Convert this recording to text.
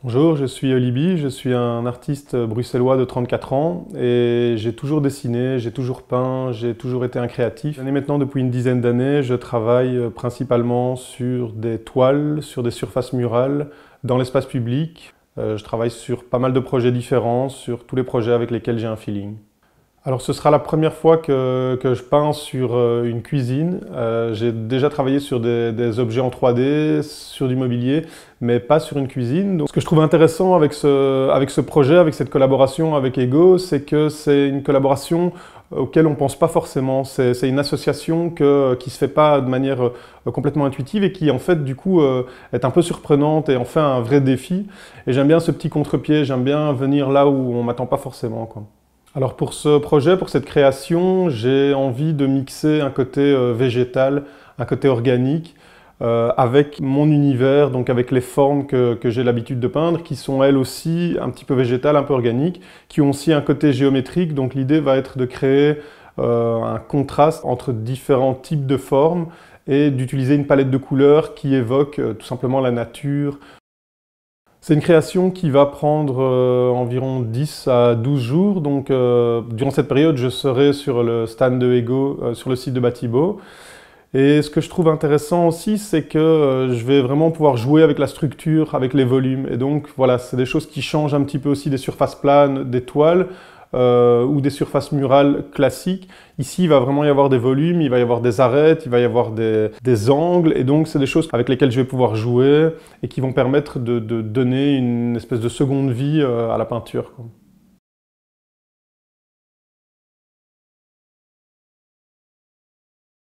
Bonjour, je suis Olibi, je suis un artiste bruxellois de 34 ans et j'ai toujours dessiné, j'ai toujours peint, j'ai toujours été un créatif. Et maintenant, depuis une dizaine d'années, je travaille principalement sur des toiles, sur des surfaces murales, dans l'espace public. Je travaille sur pas mal de projets différents, sur tous les projets avec lesquels j'ai un feeling. Alors ce sera la première fois que je peins sur une cuisine. J'ai déjà travaillé sur des objets en 3D, sur du mobilier, mais pas sur une cuisine. Donc, ce que je trouve intéressant avec ce projet, avec cette collaboration avec Ego, c'est que c'est une collaboration auquel on ne pense pas forcément. C'est une association qui ne se fait pas de manière complètement intuitive et qui en fait du coup est un peu surprenante et en fait un vrai défi. Et j'aime bien ce petit contre-pied, j'aime bien venir là où on ne m'attend pas forcément, quoi. Alors pour ce projet, pour cette création, j'ai envie de mixer un côté végétal, un côté organique, avec mon univers, donc avec les formes que j'ai l'habitude de peindre, qui sont elles aussi un petit peu végétales, un peu organiques, qui ont aussi un côté géométrique. Donc l'idée va être de créer un contraste entre différents types de formes et d'utiliser une palette de couleurs qui évoque tout simplement la nature. C'est une création qui va prendre environ 10 à 12 jours. Donc, durant cette période, je serai sur le stand de Ego, sur le site de Batibo. Et ce que je trouve intéressant aussi, c'est que je vais vraiment pouvoir jouer avec la structure, avec les volumes. Et donc, voilà, c'est des choses qui changent un petit peu aussi des surfaces planes, des toiles, ou des surfaces murales classiques. Ici, il va vraiment y avoir des volumes, il va y avoir des arêtes, il va y avoir des angles, et donc c'est des choses avec lesquelles je vais pouvoir jouer et qui vont permettre de donner une espèce de seconde vie à la peinture, quoi.